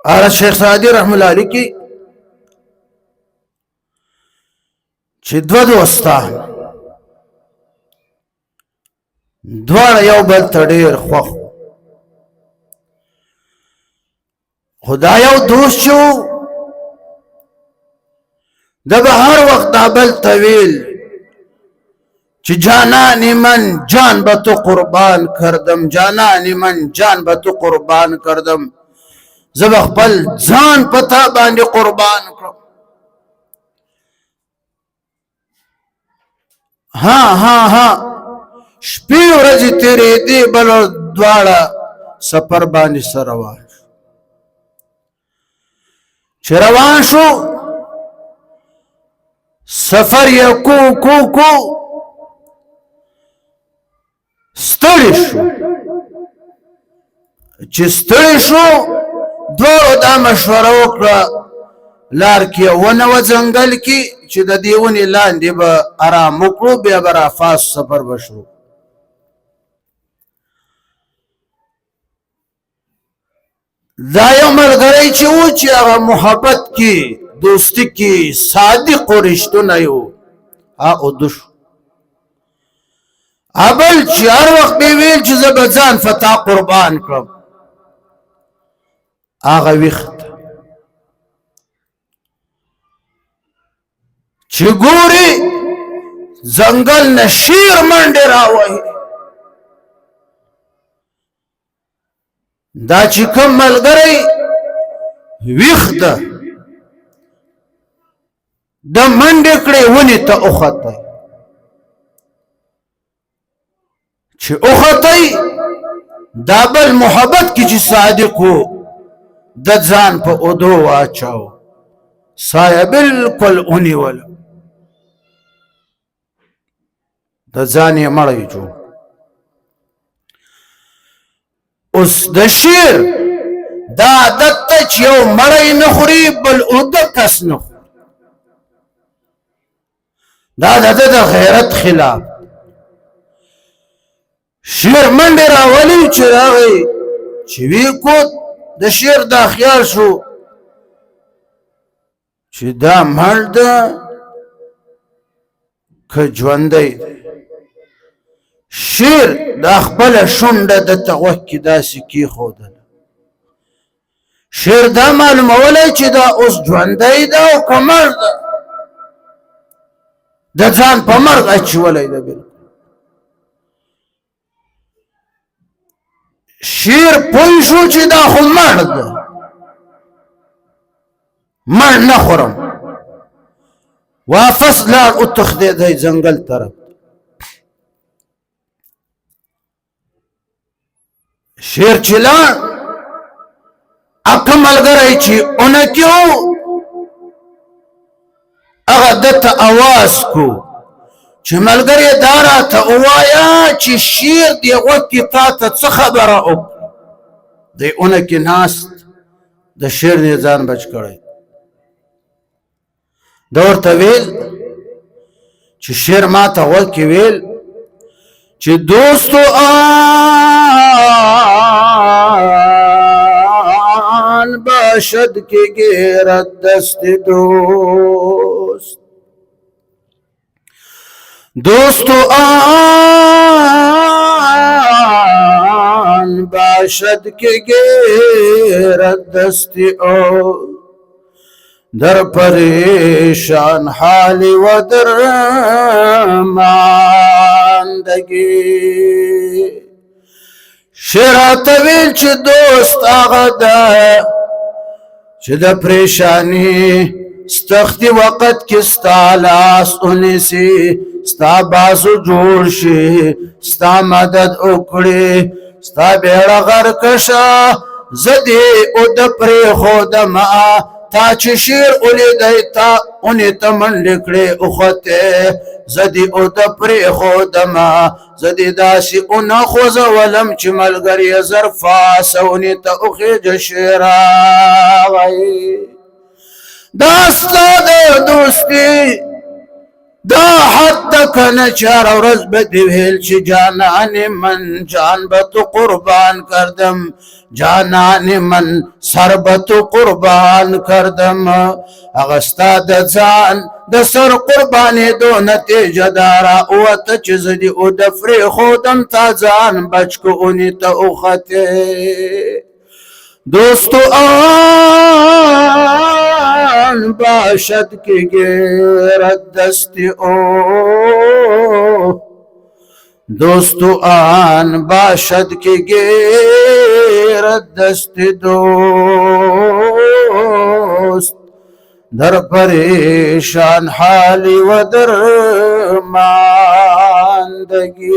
شیخ سعدي رحم الله علیه کی چې دوه دوستان دواړه یو بل ته ډېر خوښ خو دا یو دوست چې د به هر وخت دا بل ته ویل چې جانان من جان به تو قربان کردم جانان من جان به تو قربان کردم زه به خپل ځان په تا باندې قربان کړم ها شپې ورځې تېرېدې بل دواړه سفر باندې سره روان شو چې روان شو سفر یې کو ستړي شو چې ستړي شو دواړو دا مشوره وکړه لار کې ونه وه ځنګل کې چې د دې ونې لاندې به ارام وکړو بیا به رافاس سفر به شروع دا یو ملګری چې و چې هغه محبت کې دوستي کې صادق و رښتونی و اوده شو ابل چې هر وخت به ویل چې زه به ځان فتا قربان کړم هغه وخت چې ګوري ځنګل نه شیر منډې راوهي دا چې کوم ملګری ویښ ده د منډې کړې ونې ته وختی چې وختی دا بل محبت کې چې صادق و د ځان په اودو واچاو سایه بالکل ونیوله د ځان یې مړی جوړ اوس د شیر دا عادت ته چې یو مړی نه خوري بل اوده کس نه خوري دا د ده د غیرت خلاف شیر منډې راولي چې راغی چې وی کوت د شیر دا خیال شو چې دا مړ ده که ژوندی دی شیر دا خپله شونډه دته غوږ کې داسې کېښودله شیر دا معلومولی چې دا اوس ژوندی ده او که مړ ده د ځان په مرګ اچولی ده بلکل شیر پوه شو چې دا خو مړ ده مړ نه خورم واپس لاړ وتښتېدی ځنګل طرف شیر چې لاړ اکه ملګری چې اونکي و هغه ده ته اواز کو چې ملګری دا راته ووایه چې شیر دې غوږ کې تا ته څه خبره وکړه دی اونکي ناست د شیر نه ځان بچ کړی ده ورته ویل چې شیر ما ته غوږ کې ویل چې دوستو آن باشد که گیرد دست دوست دوستو آن باشد که گیرد دست او در پریشان حالی و در ماندگی شیرات ویل چې دوست هغه ده چې د پریشانی ستختی وقت کې ستا لاس ونیسي ستا بازو جوړ شي ستا مدد وکړي ستا بیړه غرقه شه زه دې او د پرېښودمه تا چې شیر ولیدی تا اونې ته منډې کړې وختې زه دې او د پرېښودمه زه دې داسې ونه خوځولم چې ملګري زر فاسه اونې ته وخېجه شیراغی دا ستا د دوستي دا حد کنه چار ورځ به دې ویل چې جانان من جان به تو قربان کردم، جانان من سر به تو قربان کردم. هغه ستا د ځان د سر قربانې دو نتیجه داره اوته چې زه دې او د پرېښودم تا ځان بچ کو اونې ته وختې. دوستو آن باشد که گیرد دستی او، دوستو آن باشد که گیرد دستی دوست، در پریشان حالی و در ماندگی.